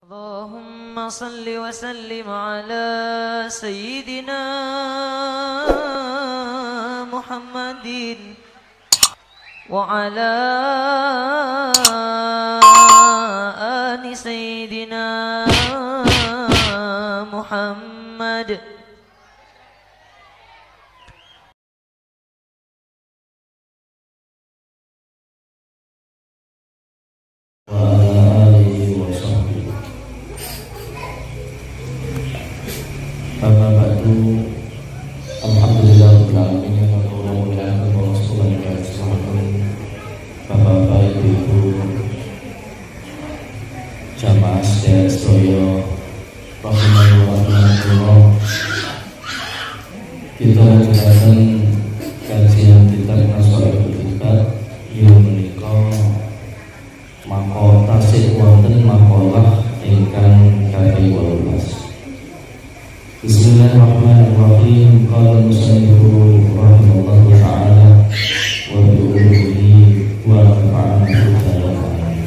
اللهم صل وسلم على سيدنا محمد وعلى آل سيدنا محمد. Bapak, Ibu, jamaah sedaya rahimahullah, kita lanjutkan kajian kitab Nasaihul Ibad yang menika maka tasik wonten makalah ingkang kaping 18. Bismillahirrahmanirrahim. Qala musannifu rahimahullahu ta'ala wa bi'ulumihi wa nafa'ana bihi.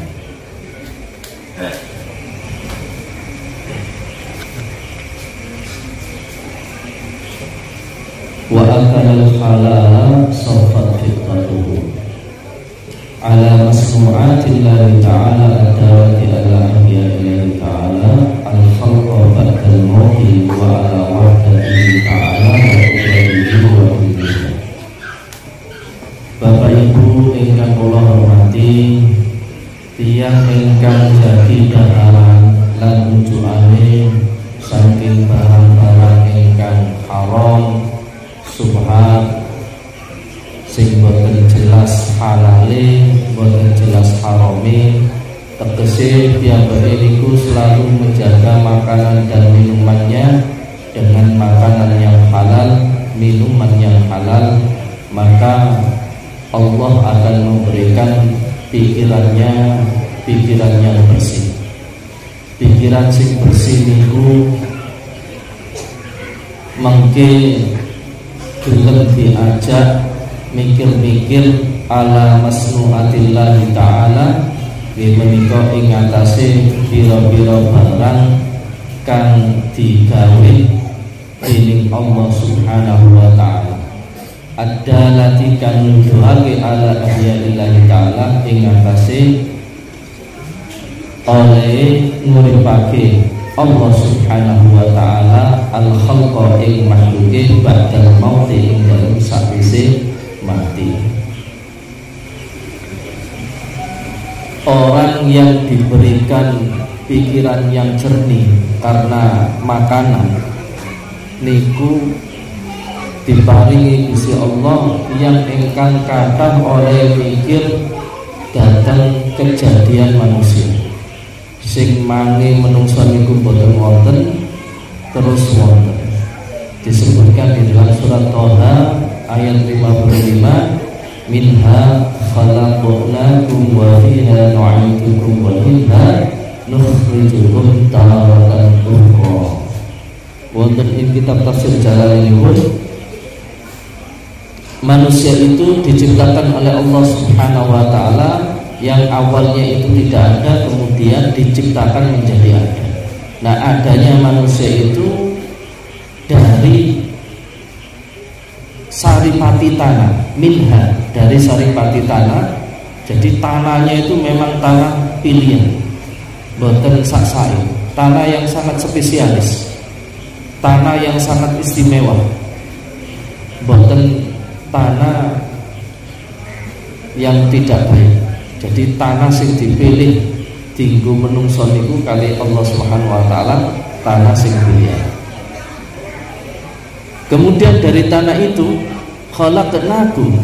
Wa akala al-halala sawfat fitratuhu ala masnu'atillahi ta'ala adawati ala ahya'illahi ta'ala al-khalqa ba'dal mawti wa ala wahdatihi ta'ala wa ukhrabihi wa ukhrabihi. Bapak Ibu ingkang kula hormati, tiyang ingkang jadi daharan lan ujukane saking barang-barang ingkang haram subhat sing boten jelas halale, boten jelas harame, tegese piyambake niku selalu menjaga makanan dan minumannya dengan makanan yang halal, minuman yang halal, maka Allah akan memberikan pikiran yang bersih. Pikiran sing bersih niku mengke gelem diajak mikir-mikir ala masnu'atillahi ta'ala, menika ing atase pira-pira barang kang digawe dening Allah Subhanahu wa ta'ala. Ad-dalati kang nuduhake ala ahya'illahi ta'ala ing atase oleh nguripake Allah Subhanahu wa ta'ala al-khalqa ing makhluke ba'dal mauti ing dalem sakwise mati. Orang yang diberikan pikiran yang jernih karena makanan niku diparingi Gusti Allah yang ingkang kathah oleh mikir datang kejadian manusia. Sing mangi menungso niku boten wonten terus wonten. Disebutkan di dalam surat Thaha ayat 55, minha khalaqnakum wa fiha nu'idukum wa minha nukhrijukum taratan ukhra. Wonten ing kitab tafsir Jalalain, manusia itu diciptakan oleh Allah Subhanahu wa ta'ala yang awalnya itu tidak ada, kemudian diciptakan menjadi ada. Nah, adanya manusia itu dari saripati tanah, minha, dari saripati tanah. Jadi tanahnya itu memang tanah pilihan, boten saksai, tanah yang sangat spesialis, tanah yang sangat istimewa, boten tanah yang tidak baik. Jadi tanah sing dipilih tinggu menungso niku kali Allah Subhanahu wa ta'ala tanah sing pilihan. Kemudian dari tanah itu khalaqnakum,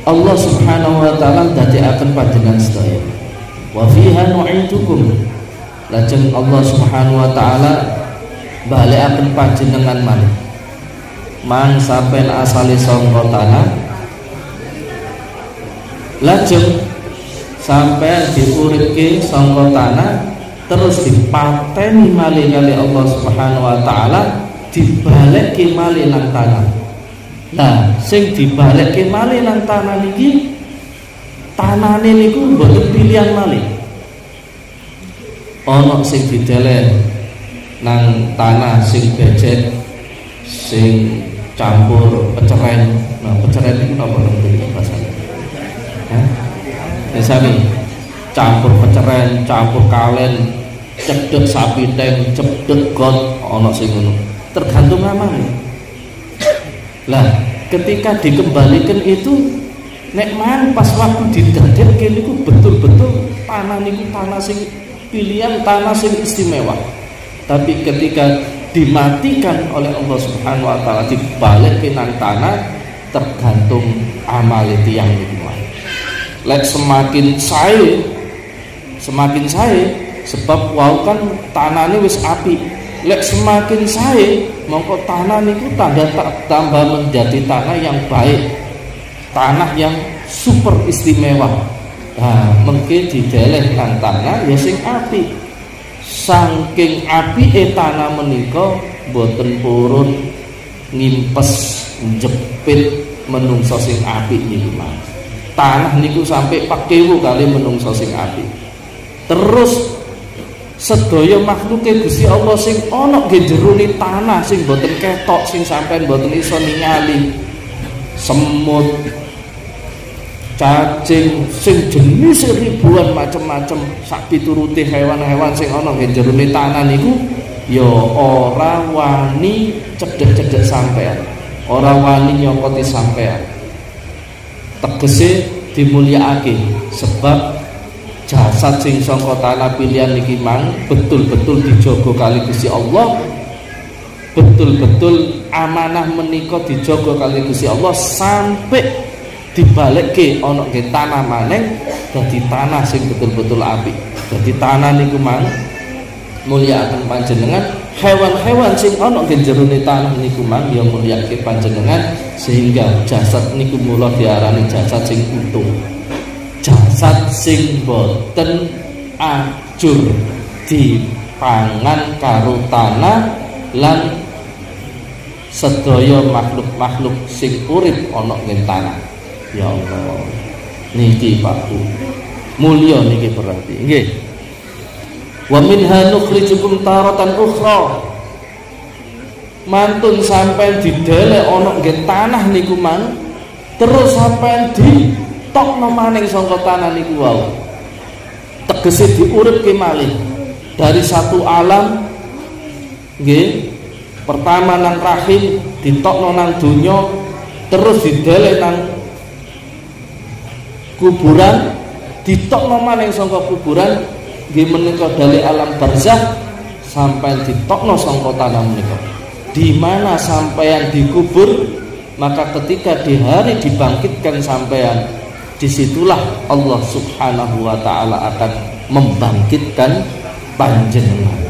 Allah Subhanahu wa ta'ala dadekaken panjenengan sedaya. Wa fiha nu'idukum, lajeng Allah Subhanahu wa ta'ala balekaken panjenengan maneh. Man sampean asale saka tanah, lajeng sampean diuripke saka tanah, terus dipateni malih kali Allah Subhanahu wa ta'ala, dibalekke malih nang tanah. Nah, sing dibalekke malih nang tanah niki tanane niku mboten pilihan malih. ana sing dideleh nang tanah sing becek sing campur peceren. Nah, peceren itu apa namanya bahasanya? Misalnya campur peceren, campur kalen, cedek sapi teng, cedek got, ana sing ngono. Tergantung amane. Lah, ketika dikembalikan itu nek man pas waktu didadekke niku betul-betul tanah niku tanah sing pilihan, tanah sing istimewa. Tapi ketika dimatikan oleh Allah Subhanahu wa taala dibalik nang tanah, tergantung amal tiyang niku. Lek semakin sae sebab wau kan tanahnya wis api. Lek semakin sae mongko tanah niku tambah menjadi tanah yang baik, tanah yang super istimewa. Nah, mengke dideleh nang tanah ya sing api. Saking apike tanah menika boten purun ngimpes njepit menungso sing apik niku Mas. Tanah niku sampai 4.000 kali menungso sing apik. Terus sedaya makhluke Gusti Allah sing ana nggih jero tanah sing boten ketok, sing sampean boten iso ningali. Semut, cacing sing jenis ribuan macam-macam sak piturute hewan-hewan sing ana nggih jero tanah niku ya ora wani cedhek-cedhek sampean, ora wani nyokoti sampean. Tegese dimulyakake sebab jasad sing saka tanah pilihan niki mang betul-betul dijaga kali Gusti Allah, betul-betul amanah menika dijaga kali Gusti Allah sampai dibalikke ana nggih tanah maneng dadi tanah sing betul-betul apik. Dadi tanah niku mang mulyakaken panjenengan, hewan-hewan sing ana nggih jero tanah niku mang ya mulyakake panjenengan, sehingga jasad niku mula diarani jasad sing utuh. Jasad sing boten ajur dipangan karo tanah lan sedaya makhluk-makhluk sing urip ana ing tanah. Ya Allah, niki Pak Bu mulya niki berarti nggih. Wa minha nukhrijukum taratan ukhra. Mantun sampean didelek ana ing tanah niku mang terus sampean ditokno maning saka tanah niku wau. Tegese diuripke malih dari satu alam nggih. Pertama nang rahim ditokno nang donya, terus didelek nang kuburan, ditokno maning saka kuburan nggih menika dalek alam barzakh sampai ditokno saka tanah menika. Di mana sampean dikubur, maka ketika di hari dibangkitkan sampean, disitulah Allah Subhanahu wa taala akan membangkitkan panjenengan.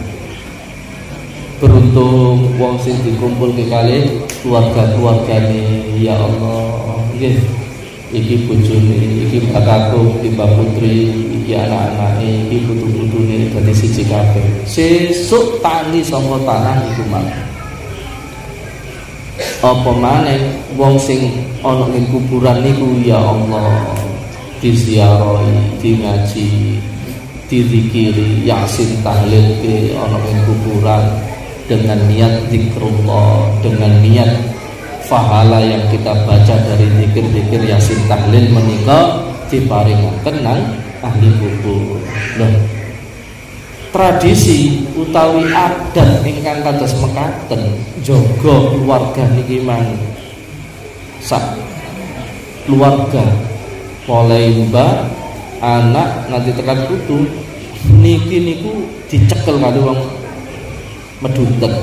Beruntung wong sing dikumpulke kalih keluarga-keluargane, ya Allah nggih. Iki bojone, iki kakakku, iki mbak putri, iki anak-anake, iki putu-putune dadi siji kabeh. Sesuk tani saka tanah niku mang. Apa maneh wong sing ana ing kuburan niku, ya Allah, disiarahi, di ngaji, dizikiri, yasin tahlil ke ana ing kuburan dengan niat zikrullah, dengan niat pahala yang kita baca dari zikir-zikir yasin tahlil menika diparingaken nang ahli kubur. Loh, tradisi utawi adat ingkang kados mekaten jaga keluarga niki mang sak keluarga mulai mbak, anak nanti tekan putu niki niku dicekel kali wong medunten.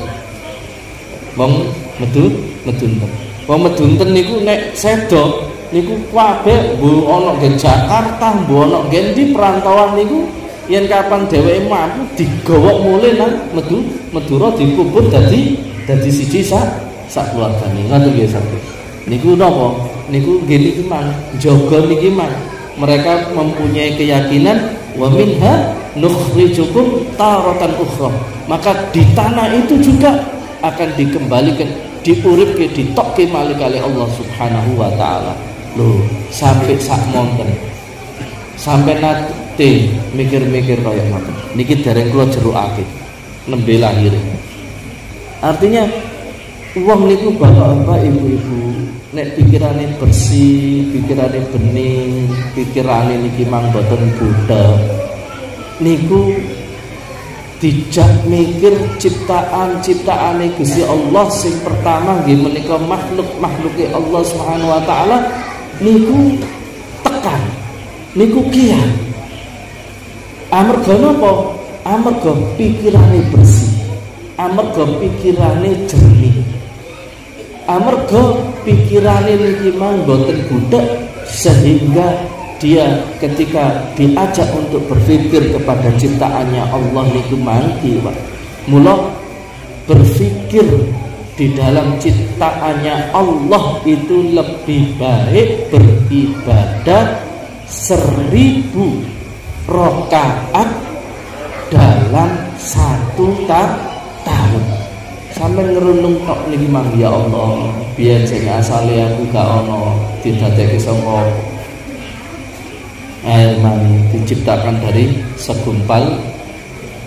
Wong medunten. Wong medunten niku nek sedo niku kabeh mbuh ana nggih Jakarta, mbuh ana nggih ndi perantauan niku yen kapan dheweke mampu digowok mulih nang Madura dikubur dadi siji sak keluargane. Ngoten nggih sampe. Niku napa? Niku nggih niki mang jaga niki mang. Mereka mempunyai keyakinan wa minha nukhrijukum taratan ukhra. Maka di tanah itu juga akan dikembalikan, diuripke, ditokke malih kali Allah Subhanahu wa taala. Lho, sampai sak monten. Sampai mikir-mikir kaya ngoten. Niki dereng kula jerukake nembe lahir. Artinya wong niku bapak-bapak, ibu-ibu, nek pikirane bersih, pikirane bening, pikirane niki mang boten buta, niku dijak mikir ciptaane Gusti Allah sing pertama nggih menika makhluk-makhluke Allah Subhanahu wa taala, niku tekan, niku kian. Amarga napa? Amarga pikirane bersih, amarga pikirane jernih, amarga pikirane niki mang boten butek, sehingga dia ketika diajak untuk berpikir kepada ciptaannya Allah niku mangki, Pak. Mula berpikir di dalam ciptaannya Allah itu lebih baik beribadah 1000 rakaat dalam 1 tahun. Sampai ngerunung tok niki mang, ya Allah, biyen sing asale aku gak ono didadekke saka air mani, diciptakan dari segumpal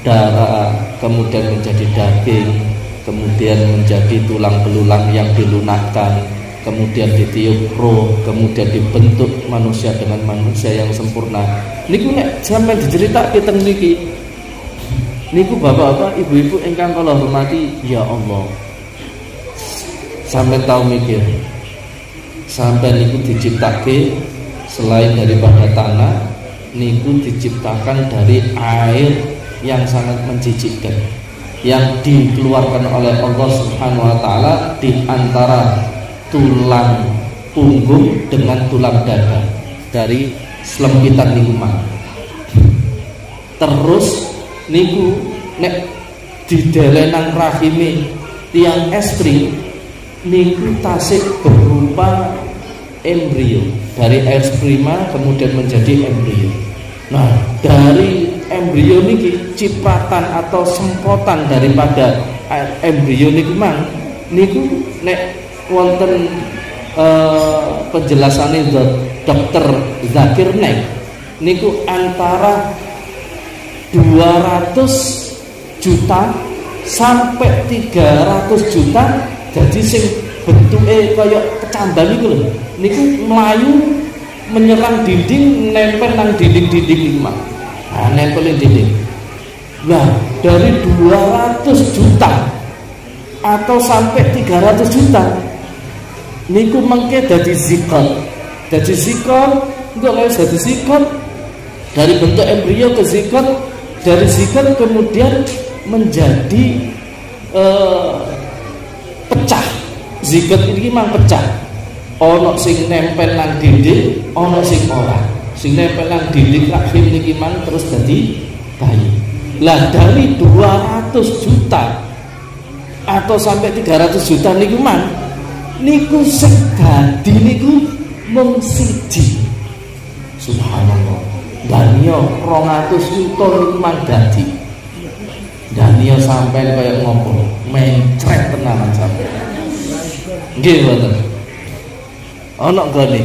darah, kemudian menjadi daging, kemudian menjadi tulang belulang yang dilunakkan, kemudian ditiup roh, kemudian dibentuk manusia dengan manusia yang sempurna. Niku nek sampai diceritake teng niki, niku bapak-bapak, ibu-ibu ingkang kula hormati, ya Allah, sampai tahu mikir, sampai niku diciptake selain daripada tanah, niku diciptakan dari air yang sangat menjijikkan, yang dikeluarkan oleh Allah Subhanahu wa taala di antara tulang punggung dengan tulang dada dari selempitan niku mah. Terus niku nek didelenan rahime tiang estri niku tasik berupa embrio, dari esperma kemudian menjadi embrio. Nah, dari embrio niki cipratan atau semprotan daripada embrio niku mang niku nek wonten penjelasane Dr. Zakir Naik niku antara 200 juta sampai 300 juta. Jadi sing bentuke kaya kecambah niku lho, niku mlayu menyerang dinding, nempel nang dinding-dinding niku mah. Ah, nempelin dinding. Nah, dari 200 juta atau sampai 300 juta niku mengke dadi zikot. Dadi zikot, engko lek dadi zikot, dari bentuk embrio ke zikot, dari zikot kemudian menjadi pecah. Zigot ini memang pecah. Ono sing nempel nang dinding, ono sing ora. Sing nempel nang dinding rahim niki mang terus dadi bayi. Lah dari 200 juta atau sampai 300 juta niku mang niku sing dadi niku mung siji. Subhanallah. Dan yo 200 juta niku mang dadi. Dan yo sampai kaya ngopo? Mencret tenanan sampai. Nggih mboten. Ana gone.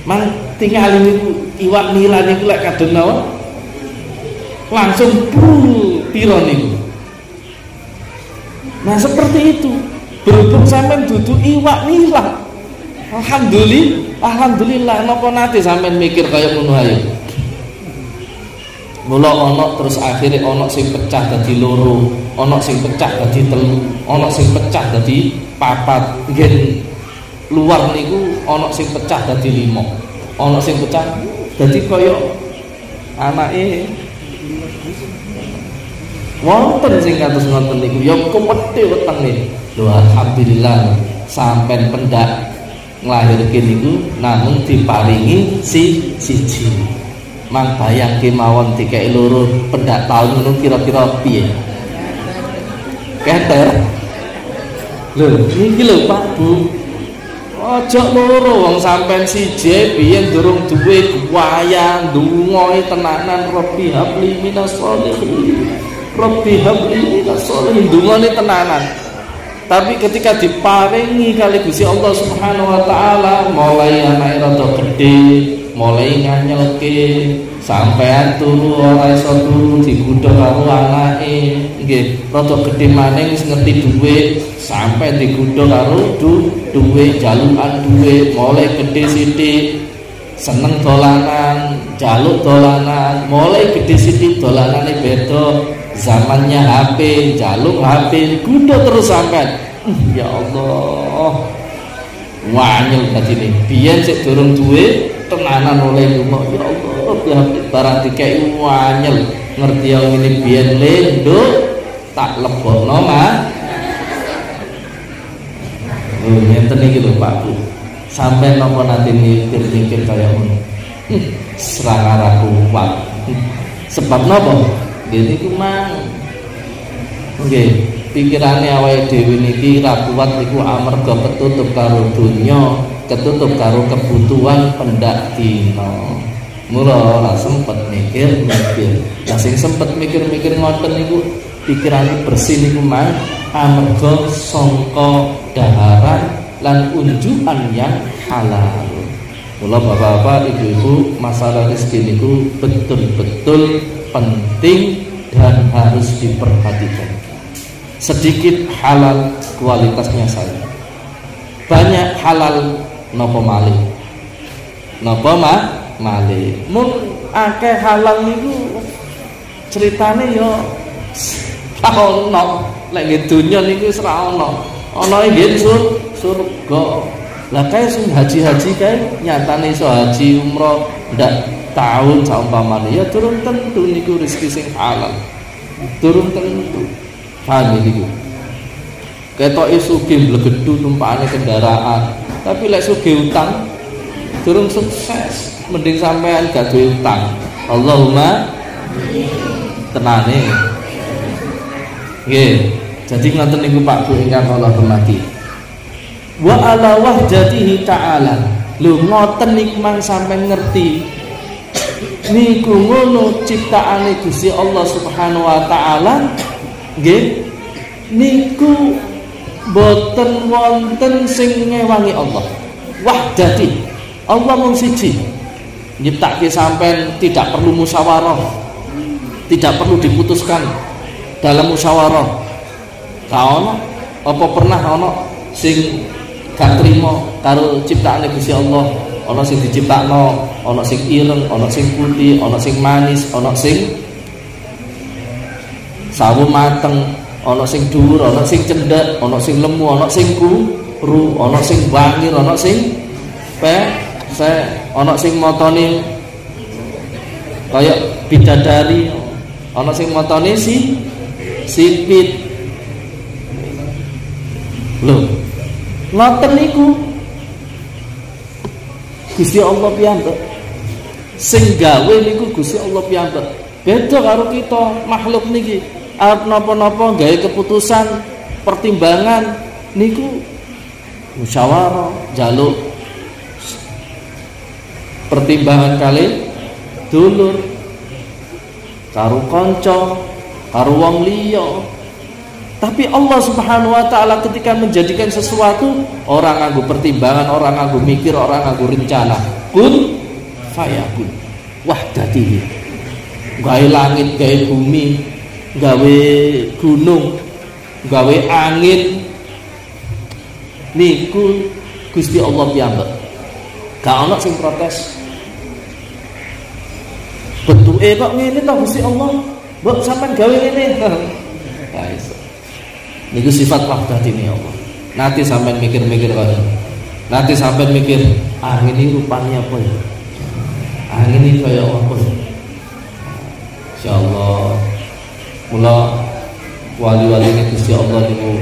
Mang tinggal niku iwak nila niku lek kadung nawa langsung piro niku. Nah, seperti itu. Berhubung sampean dudu iwak nila. Alhamdulillah napa nate sampean mikir kaya ngono ae. Mula ana terus akhirnya ana sing pecah dadi loro, ana sing pecah dadi telu, ana sing pecah dadi papat. Nggih luar niku ana sing pecah dadi 5, ana sing pecah dadi kaya anake wonten sing kados ngoten niku ya kemete wetenge. Lho alhamdulillah sampean pendak nglahirke niku namung diparingi siji. Mang bayang kemawon dikek loro pendak taun ngono kira-kira piye? Keter. Lho, niki lho Pak Bu. Aja loro wong sampean siji biyen durung duwe wayang ndonga tenanan Rabbi habli minas sholihin. Rabbi habli minas sholihin ndongane tenanan. Tapi ketika diparingi kali Gusti Allah Subhanahu wa taala mulai anake rada gedhe mulai nganyelke sampean turu ora iso turu digudhog karo anake nggih rada gedhe maning wis ngerti dhuwit sampai digudhog karo dhuwit jalukan dhuwit mulai gedhe sithik seneng dolanan jaluk dolanan mulai gedhe sithik dolanane beda zamannya HP jaluk HP digudhog terus sampean ya Allah wanyel dadine biyen sik durung duwe tenanan oleh rumah ya Allah barang dikai wanyel ngerti yang ini biyen lendo tak lebokno mah ngenten iki lho Pak Bu sampai napa nanti mikir-mikir kaya ngono serang arah kuat sebab napa nggih niku mang nggih pikirane awake dhewe niki ra kuat niku amarga ketutup karo donya ketutup karo kebutuhan pendak dina mula ora sempet mikir lah sing sempet mikir-mikir ngoten niku pikirane bersih niku mang amarga sangka daharan lan unjukan yang halal mula bapak-bapak ibu-ibu masalah rezeki niku betul-betul penting dan harus diperhatikan sedikit halal kualitasnya saya banyak halal nopo malih mun akeh halal niku ceritane yo ora ono lek nggih donya niku wis ora ono ana nggih surga lah kae sing haji-haji kae nyatane iso haji umroh ndak tahun saumpamane ya durung tentu niku rezeki sing halal durung tentu paham niku ketoke sugih mblegedu tumpakane kendaraan tapi lek sugih utang durung sukses mending sampean gak duwe utang Allahumma tenane nggih jadi ngoten niku Pak Bu ingkang kula hormati wa ala wahdatihi ta'ala lho ngoten niku mang sampean ngerti niku ngono ciptaane Gusti Allah Subhanahu wa taala nggih niku boten wonten sing ngewangi Allah wahdati Allah mung siji nyiptake sampean tidak perlu musyawarah tidak perlu diputuskan dalam musyawarah ka ono apa pernah ono sing gak trimo karo ciptaane Gusti Allah ana sing diciptakno ana sing ireng ana sing putih ana sing manis ana sing sawu mateng ana sing dhuwur ana sing cendhek ana sing lemu ana sing kuru ana sing bangir ana sing ana sing matane kaya bidadari ana sing matane sipit lho ngoten niku Gusti Allah piyambak sing gawe niku Gusti Allah piyambak beda karo kita makhluk niki arep napa-napa gawe keputusan pertimbangan niku musyawarah jaluk pertimbangan kali dulur karo kanca karo wong liya tapi Allah Subhanahu wa taala ketika menjadikan sesuatu orang nganggo pertimbangan orang nganggo mikir orang nganggo rencana kun fayakun wahdatihi gawe langit gawe bumi gawe gunung gawe angin niku Gusti Allah piyambak gak ono sing protes bentuke kok ngene to Gusti Allah mbok sampean gawe ngene ha iso niku sifat wahdatine Allah nanti sampean mikir-mikir kok nanti sampean mikir angin ini rupanya apa ya angin ini kaya apa ya insyaallah mula wali-wali Gusti Allah niku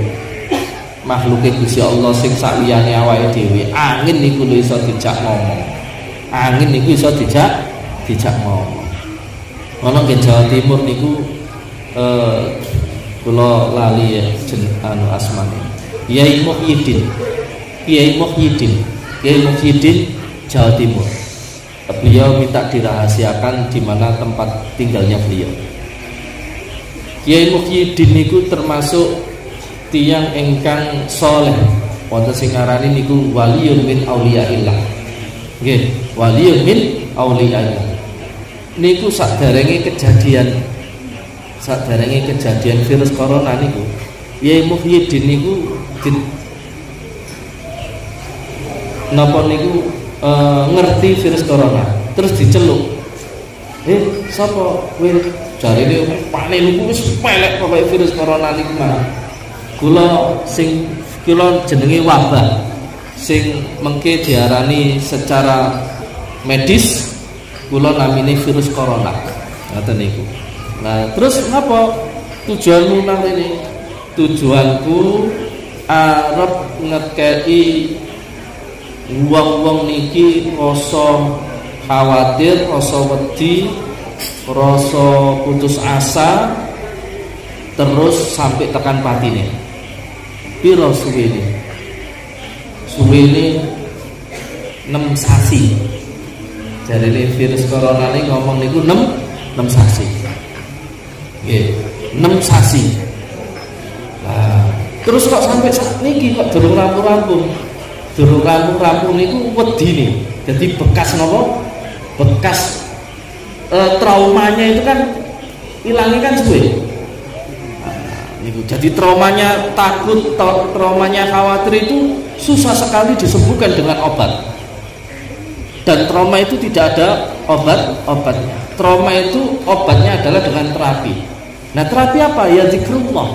makhluke Gusti Allah sing saliyane awake dhewe angin niku lho iso dijak ngomong angin niku iso dijak ngomong ana nggih Jawa Timur niku kula lali ya asmane Kiai Muhyiddin Jawa Timur beliau minta dirahasiakan di mana tempat tinggalnya beliau. Kiai Muhyiddin niku termasuk tiyang ingkang saleh wonten sing ngarani niku waliyun min auliyaillah nggih waliyun min auliya. Niku saderenge kejadian virus corona niku, Yai Muhyiddin niku napa niku ngerti virus corona, terus diceluk. Sapa kowe? Jarine paling niku wis pelek pokoke virus corona niku mah. Kula jenenge wabah sing mengke diarani secara medis kula namine virus corona. Ngoten niku. Nah, terus napa tujuanmu nang rene? Tujuanku arep ngekei wong-wong niki rasa khawatir, rasa wedi, rasa putus asa, terus sampai tekan patine. Piro suwene? Suwene 6 sasi. Jarine virus corona ini ngomong niku 6 sasi. Nggih, 6 sasi. Lah, terus kok sampai saat niki kok durung rampung-rampung. Durung rampung-rampung niku wedine. Jadi bekas napa? Bekas traumanya itu kan hilangnya kan suwe. Jadi traumanya takut, traumanya khawatir itu susah sekali disembuhkan dengan obat. Dan trauma itu tidak ada obatnya. Trauma itu obatnya adalah dengan terapi. Nah, terapi apa? Ya zikrullah.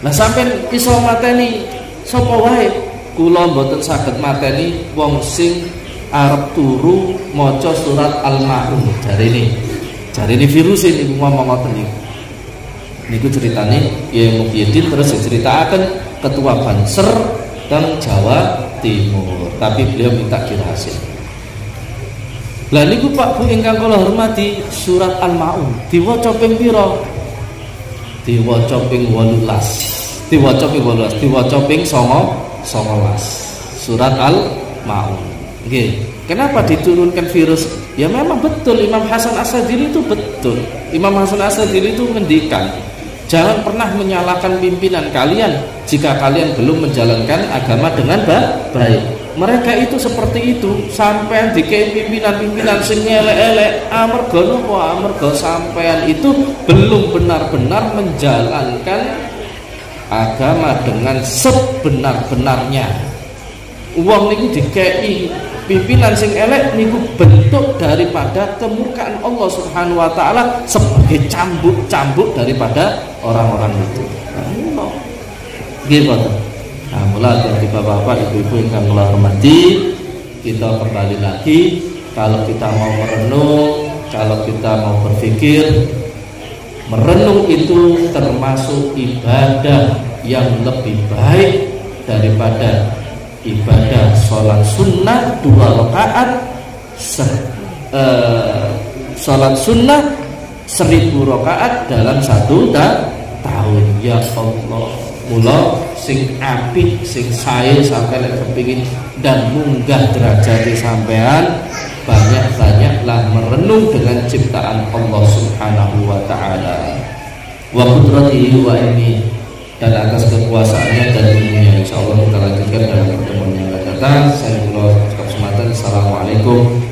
Nah, sampean iso mateni sapa wae, kula mboten saged mateni wong sing arep turu maca surat Al-Ma'un. Jarine virus ini ngomong ngoten niku. Niku ceritane Yai Muhyiddin terus diceritakan ketua Banser dan Jawa Timur, tapi beliau minta dirahasiakan. Lah niku Pak Bu ingkang kula hormati, surat Al-Ma'un diwaca ping pira? Diwaca ping 18. Diwaca ping 19. Surat Al-Ma'un. Nggih. Kenapa diturunkan virus? Ya memang betul Imam Hasan As-Sadili itu betul. Imam Hasan As-Sadili itu ngendikan, jangan pernah menyalahkan pimpinan kalian jika kalian belum menjalankan agama dengan baik. Mereka itu seperti itu, sampean dikei pimpinan-pimpinan sing elek-elek, amarga sampean itu belum benar-benar menjalankan agama dengan sebenar-benarnya. Wong niku dikei pimpinan sing elek niku bentuk daripada kemurkaan Allah Subhanahu wa taala sebagai cambuk-cambuk daripada orang-orang itu. Nggih, Pak. Nah, mulai dari bapak-bapak, ibu-ibu yang kami hormati, kita kembali lagi. Kalau kita mau merenung, kalau kita mau berpikir, merenung itu termasuk ibadah yang lebih baik daripada ibadah sholat sunnah 2 rakaat, sholat sunnah 1000 rakaat dalam 1 tahun. Ya Allah, mula sing apik, sing sae sampai lek kepingin dan munggah derajat sampean, banyak-banyaklah merenung dengan ciptaan Allah Subhanahu wa taala wa qudratihi wa ilmihi, dan atas kekuasaannya dan ilmunya. Insyaallah kita lanjutkan dalam pertemuan yang akan datang. Saya ucapkan kesempatan. Assalamualaikum